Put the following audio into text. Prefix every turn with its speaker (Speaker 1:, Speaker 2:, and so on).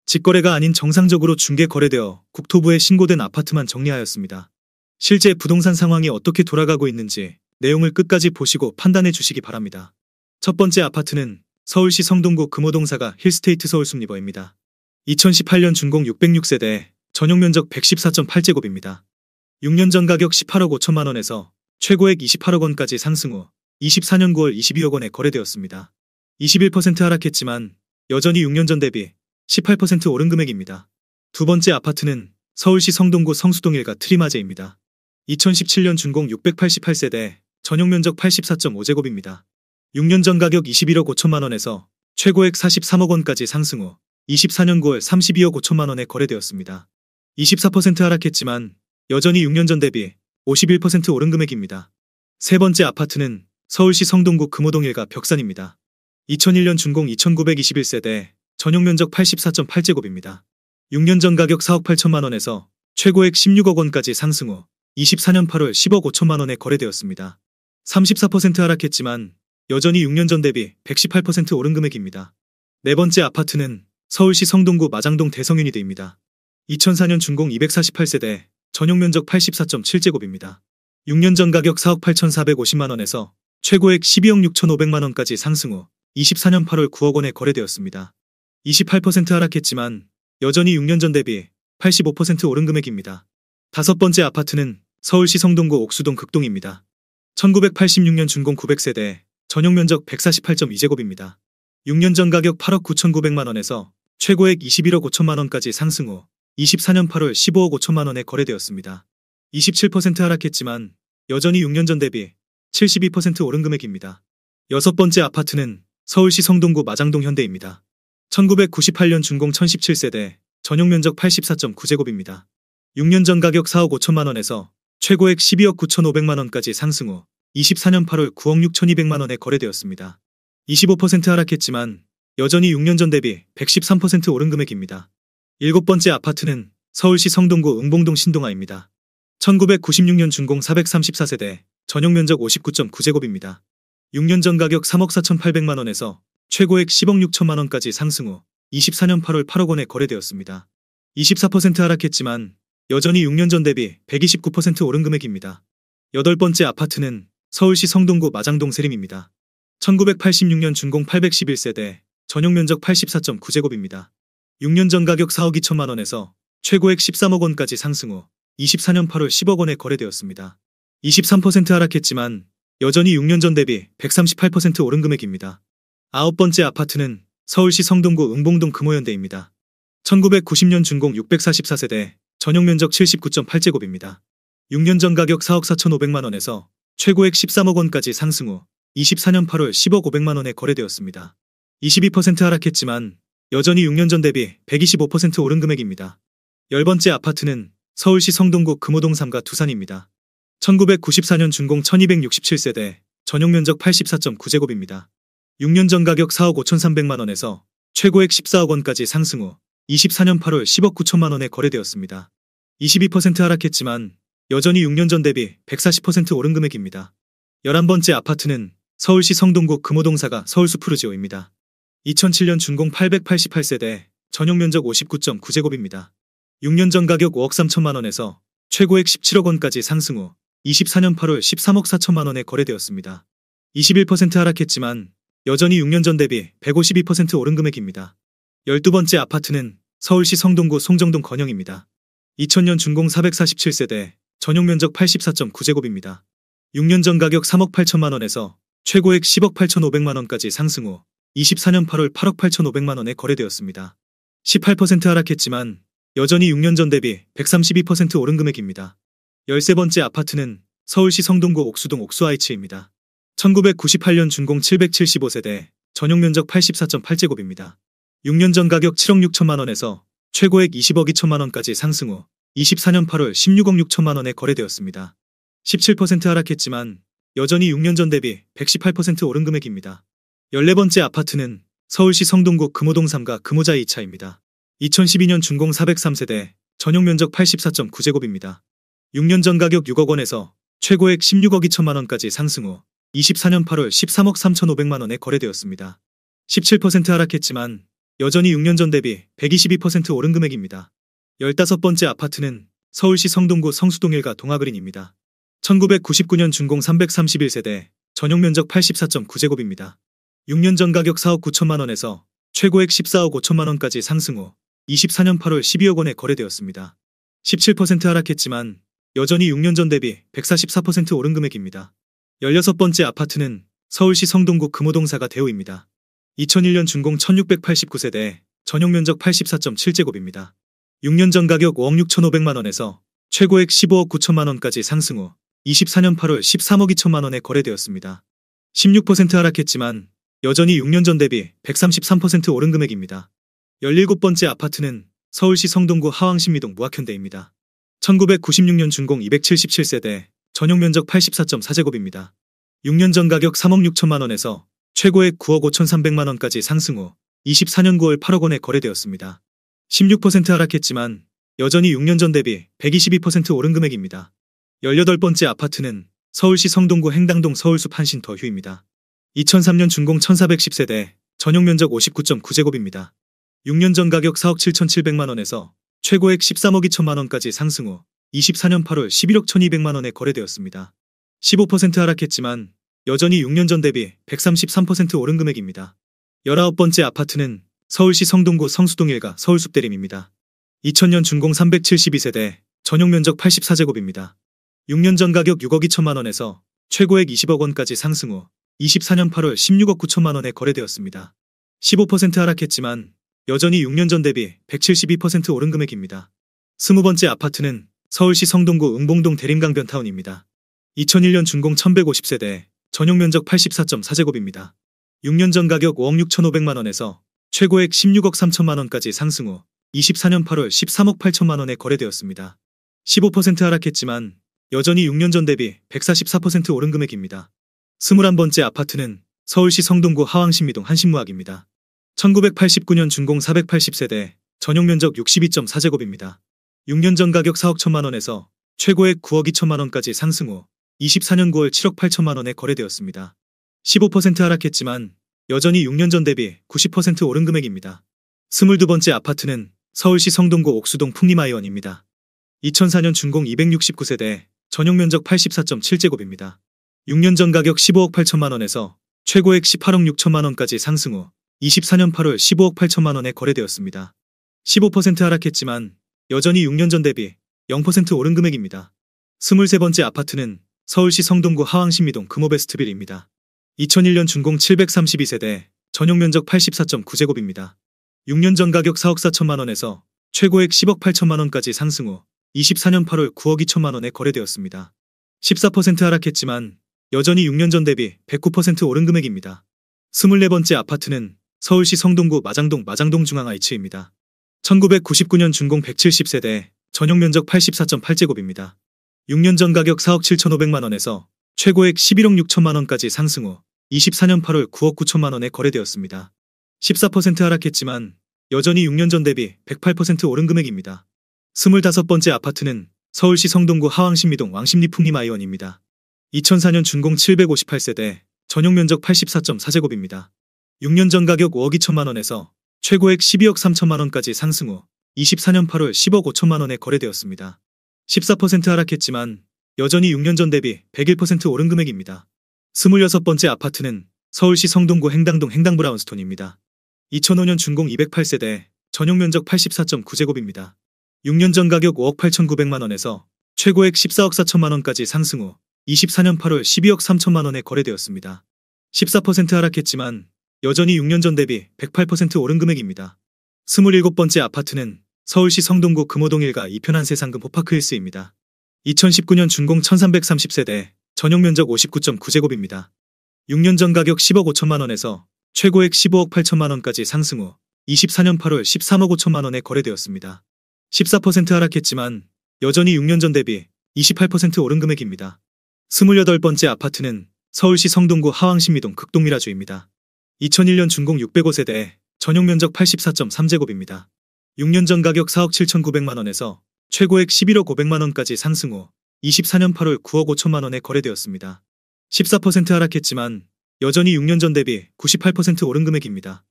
Speaker 1: 직거래가 아닌 정상적으로 중개 거래되어 국토부에 신고된 아파트만 정리하였습니다. 실제 부동산 상황이 어떻게 돌아가고 있는지 내용을 끝까지 보시고 판단해 주시기 바랍니다. 첫 번째 아파트는 서울시 성동구 금호동사가 힐스테이트 서울숲리버입니다. 2018년 준공 606세대, 전용면적 114.8제곱입니다. 6년 전 가격 18억 5천만 원에서 최고액 28억 원까지 상승 후 24년 9월 22억 원에 거래되었습니다. 21% 하락했지만 여전히 6년 전 대비 18% 오른 금액입니다. 두 번째 아파트는 서울시 성동구 성수동 1가 트리마제입니다. 2017년 준공 688세대, 전용면적 84.5제곱입니다. 6년 전 가격 21억 5천만 원에서 최고액 43억 원까지 상승 후 24년 9월 32억 5천만 원에 거래되었습니다. 24% 하락했지만 여전히 6년 전 대비 51% 오른 금액입니다. 세 번째 아파트는 서울시 성동구 금호동 1가 벽산입니다. 2001년 준공 2921세대, 전용면적 84.8제곱입니다. 6년 전 가격 4억 8천만 원에서 최고액 16억 원까지 상승 후 24년 8월 10억 5천만 원에 거래되었습니다. 34% 하락했지만 여전히 6년 전 대비 118% 오른 금액입니다. 네 번째 아파트는 서울시 성동구 마장동 대성유니드입니다. 2004년 준공 248세대, 전용면적 84.7제곱입니다. 6년 전 가격 4억 8,450만 원에서 최고액 12억 6,500만 원까지 상승 후 24년 8월 9억 원에 거래되었습니다. 28% 하락했지만 여전히 6년 전 대비 85% 오른 금액입니다. 다섯 번째 아파트는 서울시 성동구 옥수동 극동입니다. 1986년 준공 900세대, 전용면적 148.2제곱입니다. 6년 전 가격 8억 9,900만 원에서 최고액 21억 5천만 원까지 상승 후 24년 8월 15억 5천만 원에 거래되었습니다. 27% 하락했지만 여전히 6년 전 대비 72% 오른 금액입니다. 여섯 번째 아파트는 서울시 성동구 마장동 현대입니다. 1998년 준공 1017세대, 전용면적 84.9제곱입니다. 6년 전 가격 4억 5천만 원에서 최고액 12억 9,500만 원까지 상승 후 24년 8월 9억 6,200만 원에 거래되었습니다. 25% 하락했지만 여전히 6년 전 대비 113% 오른 금액입니다. 일곱 번째 아파트는 서울시 성동구 응봉동 신동아입니다. 1996년 준공 434세대, 전용면적 59.9제곱입니다. 6년 전 가격 3억 4,800만 원에서 최고액 10억 6천만 원까지 상승 후 24년 8월 8억 원에 거래되었습니다. 24% 하락했지만 여전히 6년 전 대비 129% 오른 금액입니다. 여덟 번째 아파트는 서울시 성동구 마장동 세림입니다. 1986년 준공 811세대, 전용면적 84.9제곱입니다. 6년 전 가격 4억 2천만 원에서 최고액 13억 원까지 상승 후 24년 8월 10억 원에 거래되었습니다. 23% 하락했지만 여전히 6년 전 대비 138% 오른 금액입니다. 아홉 번째 아파트는 서울시 성동구 응봉동 금호현대입니다. 1990년 준공 644세대, 전용면적 79.8제곱입니다. 6년 전 가격 4억 4,500만 원에서 최고액 13억 원까지 상승 후 24년 8월 10억 500만 원에 거래되었습니다. 22% 하락했지만 여전히 6년 전 대비 125% 오른 금액입니다. 열 번째 아파트는 서울시 성동구 금호동 3가 두산입니다. 1994년 준공 1267세대, 전용면적 84.9제곱입니다. 6년 전 가격 4억 5,300만 원에서 최고액 14억 원까지 상승 후 24년 8월 10억 9천만 원에 거래되었습니다. 22% 하락했지만 여전히 6년 전 대비 140% 오른 금액입니다. 11번째 아파트는 서울시 성동구 금호동 4가 서울숲푸르지오입니다. 2007년 준공 888세대, 전용면적 59.9제곱입니다. 6년 전 가격 5억 3천만 원에서 최고액 17억 원까지 상승 후 24년 8월 13억 4천만 원에 거래되었습니다. 21% 하락했지만 여전히 6년 전 대비 152% 오른 금액입니다. 12번째 아파트는 서울시 성동구 송정동 건영입니다. 2000년 준공 447세대, 전용면적 84.9제곱입니다. 6년 전 가격 3억 8천만 원에서 최고액 10억 8,500만 원까지 상승 후 24년 8월 8억 8,500만 원에 거래되었습니다. 18% 하락했지만 여전히 6년 전 대비 132% 오른 금액입니다. 13번째 아파트는 서울시 성동구 옥수동 옥수아이츠입니다. 1998년 준공 775세대, 전용면적 84.8제곱입니다. 6년 전 가격 7억 6천만 원에서 최고액 20억 2천만 원까지 상승 후 24년 8월 16억 6천만 원에 거래되었습니다. 17% 하락했지만 여전히 6년 전 대비 118% 오른 금액입니다. 14번째 아파트는 서울시 성동구 금호동 3가 금호자이 2차입니다. 2012년 준공 403세대, 전용면적 84.9제곱입니다. 6년 전 가격 6억 원에서 최고액 16억 2천만 원까지 상승 후 24년 8월 13억 3,500만 원에 거래되었습니다. 17% 하락했지만 여전히 6년 전 대비 122% 오른 금액입니다. 15번째 아파트는 서울시 성동구 성수동 1가 동아그린입니다. 1999년 준공 331세대, 전용 면적 84.9제곱입니다. 6년 전 가격 4억 9천만 원에서 최고액 14억 5천만 원까지 상승 후 24년 8월 12억 원에 거래되었습니다. 17% 하락했지만 여전히 6년 전 대비 144% 오른 금액입니다. 16번째 아파트는 서울시 성동구 금호동 4가 대우입니다. 2001년 준공 1689세대, 전용 면적 84.7제곱입니다. 6년 전 가격 5억 6천5백만 원에서 최고액 15억 9천만 원까지 상승 후 24년 8월 13억 2천만 원에 거래되었습니다. 16% 하락했지만 여전히 6년 전 대비 133% 오른 금액입니다. 17번째 아파트는 서울시 성동구 하왕신미동 무학현대입니다. 1996년 준공 277세대, 전용 면적 84.4제곱입니다. 6년 전 가격 3억 6천만 원에서 최고액 9억 5천3백만 원까지 상승 후 24년 9월 8억 원에 거래되었습니다. 16% 하락했지만 여전히 6년 전 대비 122% 오른 금액입니다. 18번째 아파트는 서울시 성동구 행당동 서울숲 한신 더휴입니다. 2003년 준공 1410세대, 전용 면적 59.9제곱입니다. 6년 전 가격 4억 7천7백만 원에서 최고액 13억 2천만 원까지 상승 후 24년 8월 11억 1200만 원에 거래되었습니다. 15% 하락했지만 여전히 6년 전 대비 133% 오른 금액입니다. 19번째 아파트는 서울시 성동구 성수동 1가 서울숲대림입니다. 2000년 준공 372세대, 전용 면적 84제곱입니다. 6년 전 가격 6억 2천만 원에서 최고액 20억 원까지 상승 후 24년 8월 16억 9천만 원에 거래되었습니다. 15% 하락했지만 여전히 6년 전 대비 172% 오른 금액입니다. 20번째 아파트는 서울시 성동구 응봉동 대림강변타운입니다. 2001년 준공 1150세대, 전용 면적 84.4제곱입니다. 6년 전 가격 5억 6천5백만 원에서 최고액 16억 3천만 원까지 상승 후 24년 8월 13억 8천만 원에 거래되었습니다. 15% 하락했지만 여전히 6년 전 대비 144% 오른 금액입니다. 21번째 아파트는 서울시 성동구 하왕신미동 한신무학입니다. 1989년 준공 480세대, 전용 면적 62.4제곱입니다. 6년 전 가격 4억 1천만 원에서 최고액 9억 2천만 원까지 상승 후 24년 9월 7억 8천만 원에 거래되었습니다. 15% 하락했지만 여전히 6년 전 대비 90% 오른 금액입니다. 22번째 아파트는 서울시 성동구 옥수동 풍림아이원입니다. 2004년 준공 269세대, 전용 면적 84.7제곱입니다. 6년 전 가격 15억 8천만 원에서 최고액 18억 6천만 원까지 상승 후 24년 8월 15억 8천만 원에 거래되었습니다. 15% 하락했지만 여전히 6년 전 대비 0% 오른 금액입니다. 23번째 아파트는 서울시 성동구 하왕신미동 금호베스트빌입니다. 2001년 준공 732세대, 전용 면적 84.9제곱입니다. 6년 전 가격 4억 4천만 원에서 최고액 10억 8천만 원까지 상승 후 24년 8월 9억 2천만 원에 거래되었습니다. 14% 하락했지만 여전히 6년 전 대비 109% 오른 금액입니다. 24번째 아파트는 서울시 성동구 마장동 중앙아이츠입니다. 1999년 준공 170세대, 전용 면적 84.8제곱입니다. 6년 전 가격 4억 7천5백만 원에서 최고액 11억 6천만 원까지 상승 후 24년 8월 9억 9천만 원에 거래되었습니다. 14% 하락했지만 여전히 6년 전 대비 108% 오른 금액입니다. 25번째 아파트는 서울시 성동구 하왕신미동 왕십리풍림아이원입니다. 2004년 준공 758세대, 전용 면적 84.4제곱입니다. 6년 전 가격 5억 2천만 원에서 최고액 12억 3천만 원까지 상승 후 24년 8월 10억 5천만 원에 거래되었습니다. 14% 하락했지만 여전히 6년 전 대비 101% 오른 금액입니다. 26번째 아파트는 서울시 성동구 행당동 행당브라운스톤입니다. 2005년 준공 208세대, 전용 면적 84.9제곱입니다. 6년 전 가격 5억 8천9백만 원에서 최고액 14억 4천만 원까지 상승 후 24년 8월 12억 3천만 원에 거래되었습니다. 14% 하락했지만 여전히 6년 전 대비 108% 오른 금액입니다. 27번째 아파트는 서울시 성동구 금호동 1가 이편한 세상금 호파크힐스입니다. 2019년 준공 1330세대, 전용 면적 59.9제곱입니다. 6년 전 가격 10억 5천만 원에서 최고액 15억 8천만 원까지 상승 후 24년 8월 13억 5천만 원에 거래되었습니다. 14% 하락했지만 여전히 6년 전 대비 28% 오른 금액입니다. 28번째 아파트는 서울시 성동구 하왕신미동 극동미라주입니다. 2001년 준공 605세대, 전용 면적 84.3제곱입니다. 6년 전 가격 4억 7천9백만 원에서 최고액 11억 5백만 원까지 상승 후 24년 8월 9억 5천만 원에 거래되었습니다. 14% 하락했지만 여전히 6년 전 대비 98% 오른 금액입니다.